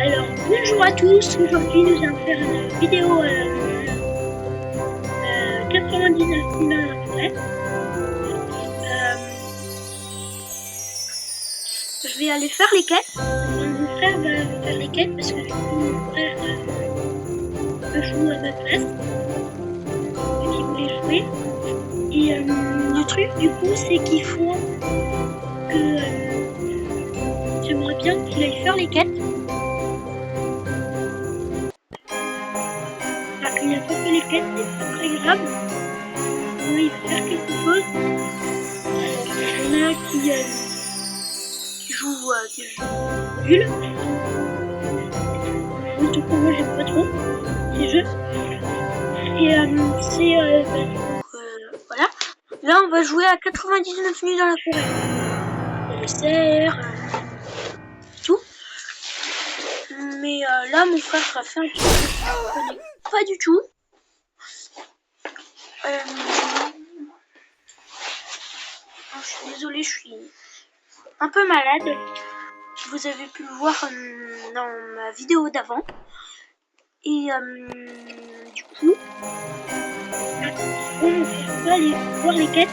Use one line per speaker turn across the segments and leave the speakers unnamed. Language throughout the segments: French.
Alors, bonjour à tous, aujourd'hui nous allons faire une vidéo 99 000 à peu près. Je vais aller faire les quêtes. Mon frère va faire les quêtes parce que du coup mon frère peut jouer à ma place. Donc il voulait jouer. Et le truc du coup c'est qu'il faut que j'aimerais bien qu'il aille faire les quêtes. Il n'a pas fait les quêtes, c'est pas très grave. Moi, il va faire quelque chose. Il y en a qui jouent nul. En tout cas, moi, j'aime pas trop ces jeux. Et voilà. Là, on va jouer à 99 nuits dans la forêt. Le cerf, tout. Mais là, mon frère a fait un truc que je ne connais pas du tout. Je suis désolée, je suis un peu malade. Vous avez pu le voir dans ma vidéo d'avant. Et du coup, on va aller voir les quêtes.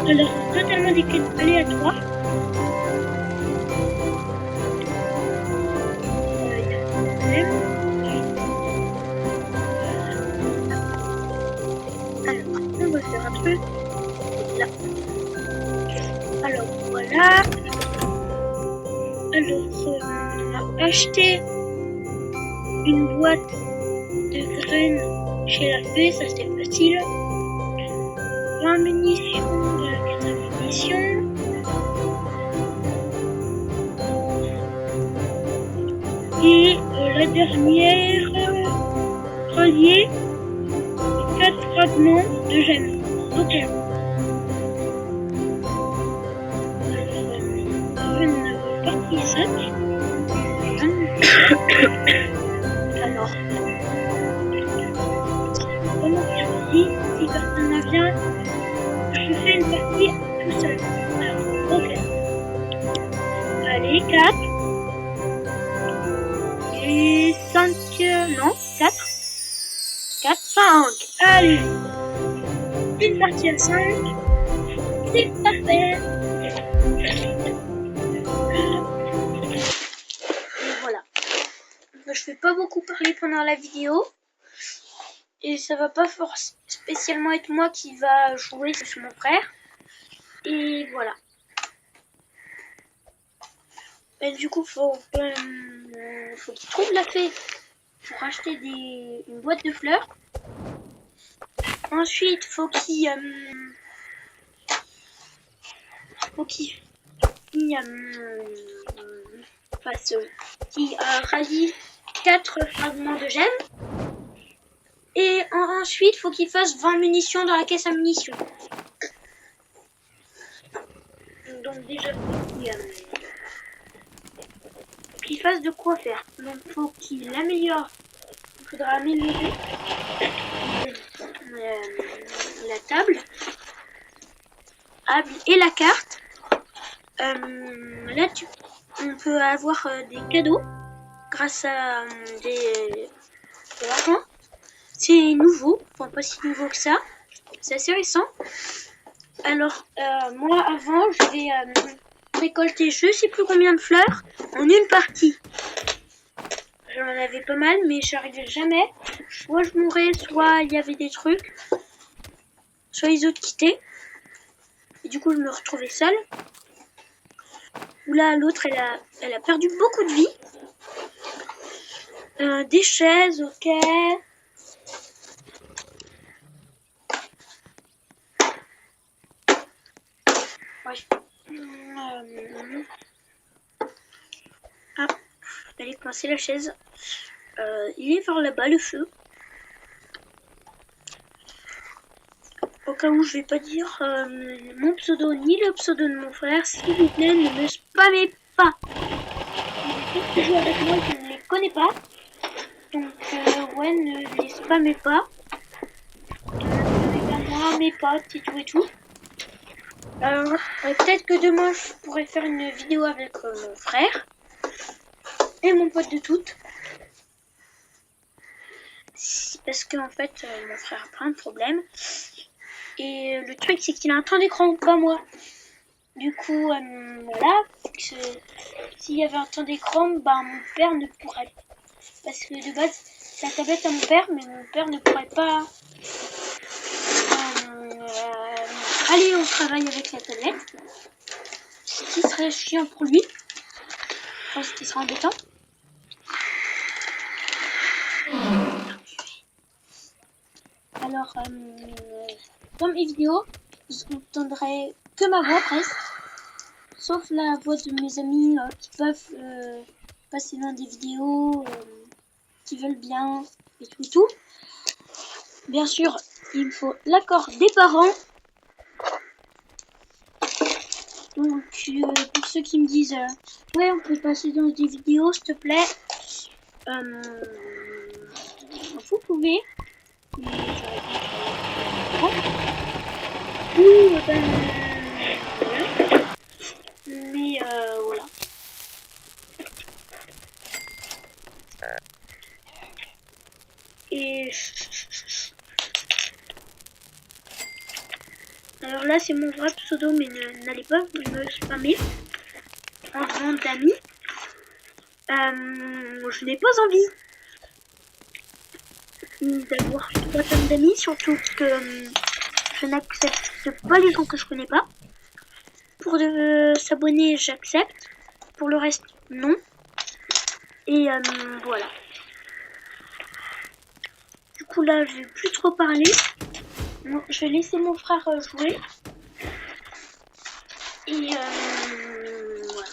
Alors, c'est totalement des quêtes aléatoires. Alors, on va faire un truc là. Alors, voilà. Alors, on va acheter une boîte de graines chez la fée, ça c'est facile. 20 munitions de la caisse à munitions. Et la dernière, relier 4 fragments de gemmes. Ok. Une partie 5. Alors, comment faire ici? Si personne ne vient, je fais une partie tout seul. Alors, ok. Allez, 4. Et 5, non, 4. 4, 5. Allez. Une partie à 5. C'est parfait. Et voilà. Je vais pas beaucoup parler pendant la vidéo. Et ça va pas spécialement être moi qui va jouer, c'est mon frère. Et voilà. Et du coup, faut qu'il trouve la fée pour acheter une boîte de fleurs. Ensuite, faut qu'il rallie 4 fragments de gemmes. Et ensuite, faut qu'il fasse 20 munitions dans la caisse à munitions. Donc déjà, qu'il fasse de quoi faire. Donc faut qu'il améliore. Il faudra améliorer la table et la carte. Là, on peut avoir des cadeaux grâce à de l'argent. C'est nouveau, enfin pas si nouveau que ça. C'est assez récent. Alors, moi avant, je vais récolter je sais plus combien de fleurs en une partie. J'en avais pas mal, mais j'arrivais jamais. Soit je mourais, soit il y avait des trucs. Soit les autres quittaient. Et du coup, je me retrouvais seule. Ou là, l'autre, elle a perdu beaucoup de vie. Des chaises, ok. Ouais. Ah, elle est coincée la chaise. Il est vers là-bas le feu. Au cas où je vais pas dire mon pseudo ni le pseudo de mon frère, s'il vous plaît, ne me spammez pas. Je joue avec moi, je ne les connais pas. Donc ouais, ne les spammez pas. Moi, mes potes et tout. Alors, peut-être que demain je pourrais faire une vidéo avec mon frère et mon pote de toutes. Parce qu'en fait, mon frère a plein de problèmes. Et le truc, c'est qu'il a un temps d'écran, pas moi. Du coup, voilà. S'il y avait un temps d'écran, bah, mon père ne pourrait pas. Parce que de base, c'est la tablette à mon père, mais mon père ne pourrait pas aller au travail avec la tablette. Ce qui serait chiant pour lui. Enfin, ce qui serait embêtant. Alors, dans mes vidéos, vous n'entendrez que ma voix presque. Sauf la voix de mes amis qui peuvent passer dans des vidéos, qui veulent bien et tout. Bien sûr, il me faut l'accord des parents. Donc, pour ceux qui me disent ouais, on peut passer dans des vidéos, s'il te plaît. Vous pouvez. Mais mais voilà. Et alors là, c'est mon vrai pseudo, mais n'allez pas me spammer en demande d'amis. Je n'ai pas envie d'avoir 3 tonnes d'amis, surtout que je n'accepte pas les gens que je connais pas. Pour s'abonner, j'accepte. Pour le reste, non. Et voilà. Du coup là, je vais plus trop parler. Bon, je vais laisser mon frère jouer. Et voilà.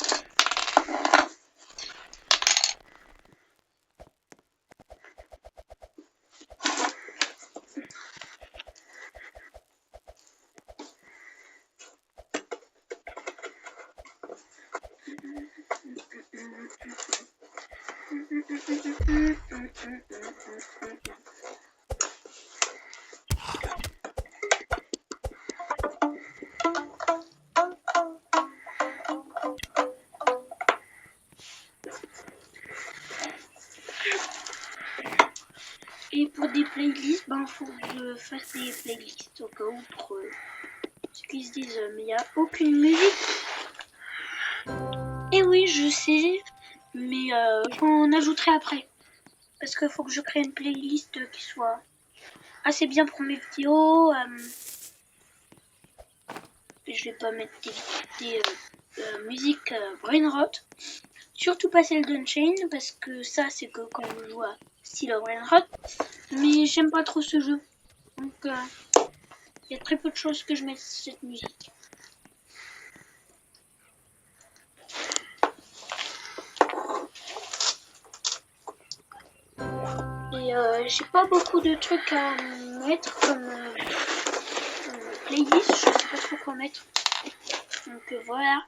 Et pour des playlists, ben faut que je fasse des playlists au cas où pour ceux qui se disent mais il n'y a aucune musique. Et oui, je sais, mais j'en ajouterai après. Parce qu'il faut que je crée une playlist qui soit assez bien pour mes vidéos. Et je vais pas mettre des musiques brainrot. Surtout pas celle d'Unchained, parce que ça c'est que quand on joue à Style of Brainrot. Mais j'aime pas trop ce jeu. Donc il y a très peu de chances que je mette cette musique. Et j'ai pas beaucoup de trucs à mettre comme playlist, je sais pas trop quoi mettre. Donc voilà.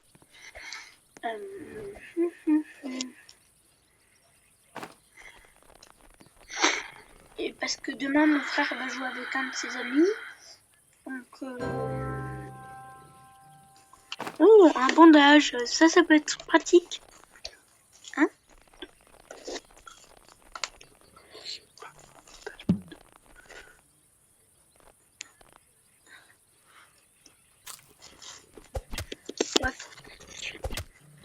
Et parce que demain mon frère va jouer avec un de ses amis. Donc oh, un bandage, ça peut être pratique. Hein? Bref.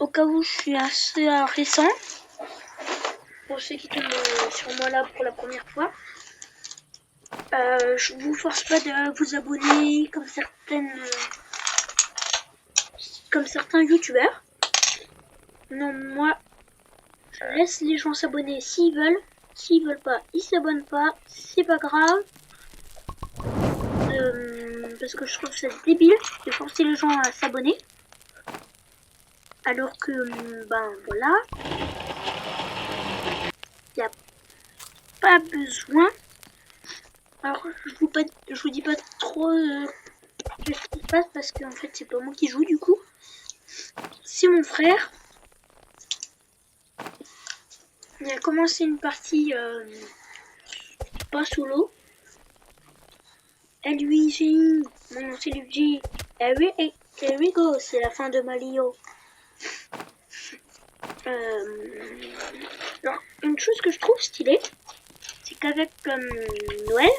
Au cas où je suis assez récent, pour ceux qui tombent sur moi là pour la première fois, je vous force pas de vous abonner comme certains youtubeurs. Non, moi, je laisse les gens s'abonner s'ils veulent. S'ils veulent pas, ils s'abonnent pas. C'est pas grave. Parce que je trouve ça débile de forcer les gens à s'abonner. Alors que, ben voilà. Il n'y a pas besoin. Alors, je vous dis pas trop ce qui se passe parce qu'en fait, c'est pas moi qui joue du coup. C'est mon frère. On a commencé une partie pas sous l'eau. Luigi, mon nom c'est Luigi. Here we go, c'est la fin de Mario. Non, une chose que je trouve stylée, c'est qu'avec Noël,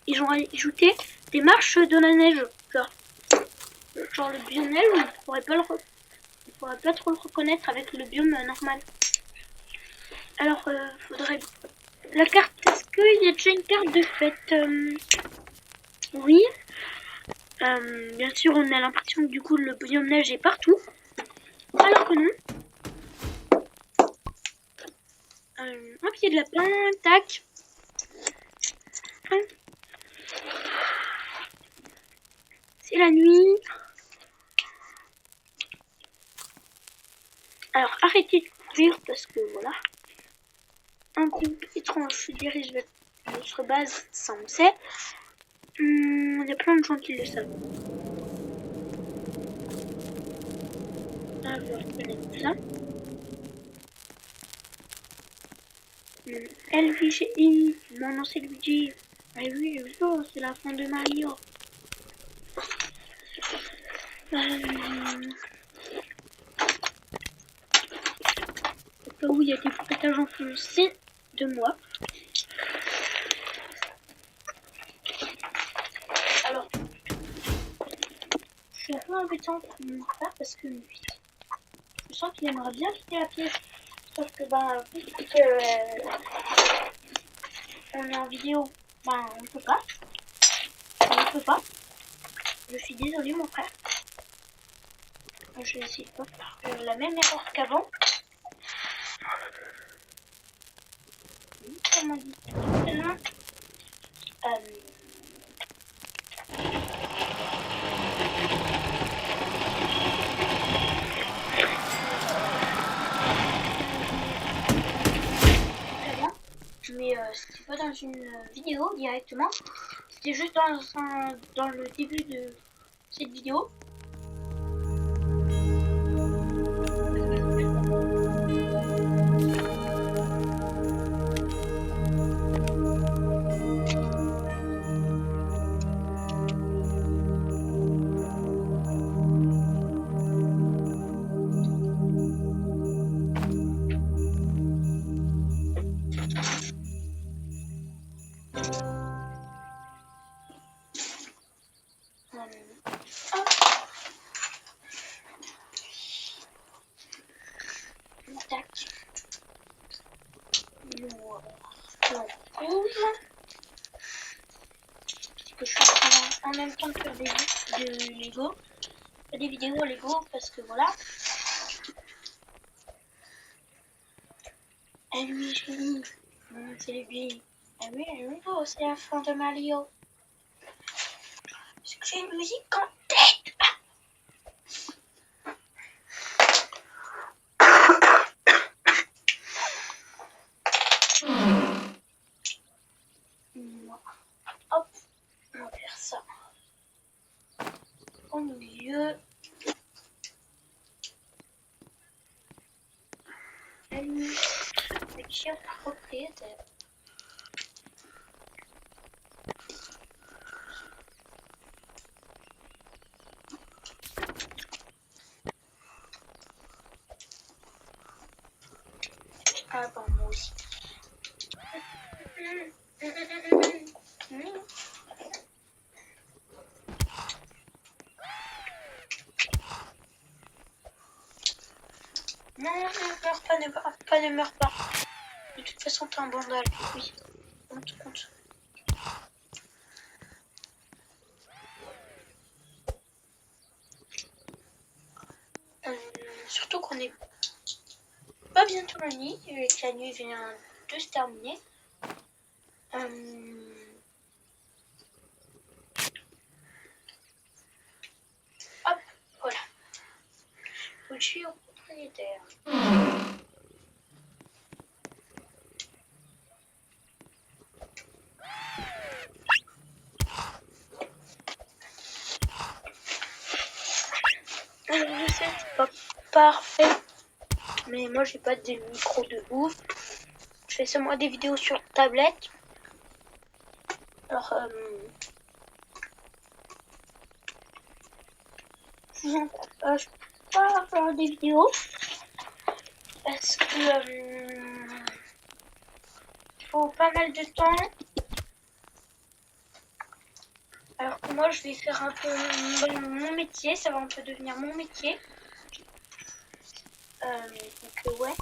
ils ont ajouté des marches de la neige. Genre le biome neige, on pourrait pas trop le reconnaître avec le biome normal. Alors, faudrait... La carte, est-ce qu'il y a déjà une carte de fête? Oui. Bien sûr, on a l'impression que du coup, le biome neige est partout. Alors que non. Un pied de lapin, tac. C'est la nuit. Alors, arrêtez de courir parce que voilà. Un groupe étrange se dirige vers notre base, ça on sait. Il y a plein de gens qui le savent. Ah, voilà, connaître ça. LVGI, mon nom c'est Luigi. Ah oui, c'est la fin de Mario. Où il y a des bruitages enfoncés de moi. Alors, je suis un peu embêtante pour mon frère parce que je sens qu'il aimerait bien quitter la pièce. Sauf que, vu que on est en vidéo, on peut pas. On ne peut pas. Je suis désolée, mon frère. Je vais essayer de pas faire la même erreur qu'avant. Comment dit mais c'était pas dans une vidéo directement, c'était juste dans le début de cette vidéo. Que je suis en même temps de faire des Lego, des vidéos Lego parce que voilà. Et lui, je dis, c'est lui. Et oui, Lego, c'est la fin de Mario. Est-ce que j'ai une musique en tête? Hop, on va faire ça. Au milieu. Le chien propriétaire. Ah bon, moi aussi. Non, ne meurs pas. De toute façon, t'es un bandal. Oui, on te compte. Surtout qu'on est pas bientôt la nuit, et que la nuit vient de se terminer. Hop, voilà. Je suis au propriétaire. Je sais, c'est pas parfait, mais mais moi j'ai pas de micro de bouffe. Je fais seulement des vidéos sur tablette. Alors, je peux pas faire des vidéos parce que il faut pas mal de temps. Alors que moi je vais faire un peu mon métier, ça va un peu devenir mon métier. Donc ouais.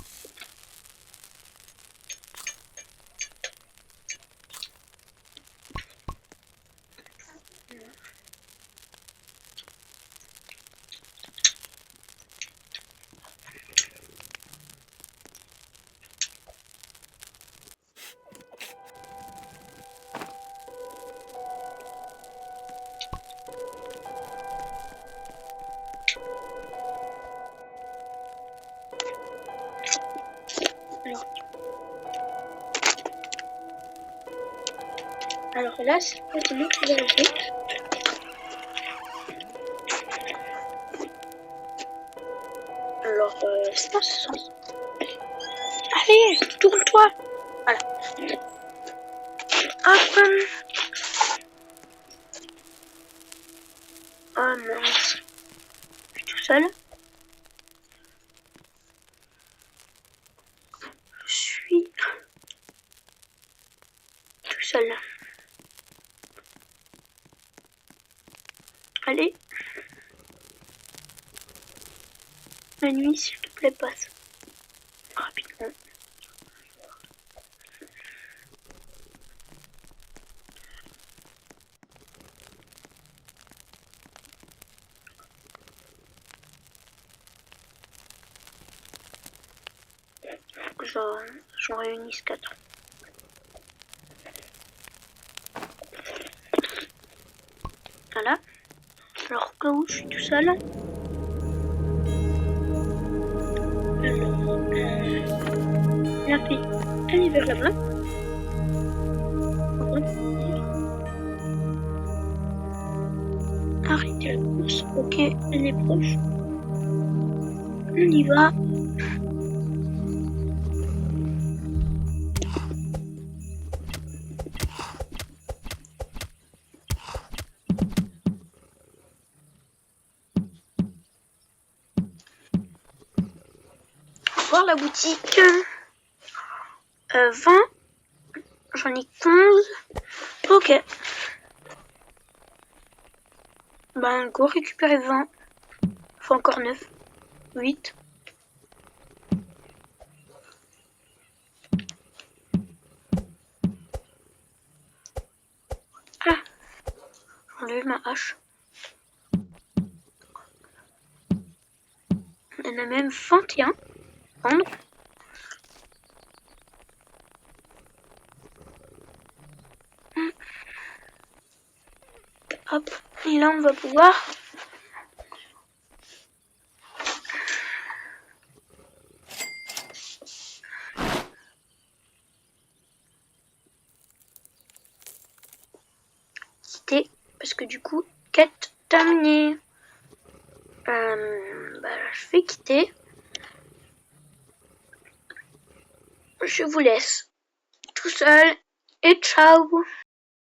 Alors là, c'est pas de moi qui vais le faire. Alors, c'est dans ce sens. Allez, tourne-toi. Voilà. Hop. Oh mince. Je suis tout seul. Je suis tout seul. Allez. La nuit, s'il te plaît, passe. Rapidement. J'en réunisse 4. Voilà. Alors, au cas où je suis tout seul. Alors, la fille, elle est vers là-bas. Arrêtez la course. Ok, elle est proche. On y va. Voir la boutique. 20. J'en ai 11. Ok. Ben, go récupérer 20. Faut encore 9. 8. Ah. J'enlève ma hache. Il y en a même 21. Prendre. Hop. Et là, on va pouvoir... quitter. Parce que du coup, quête terminée. Je vais quitter. Je vous laisse tout seul et ciao.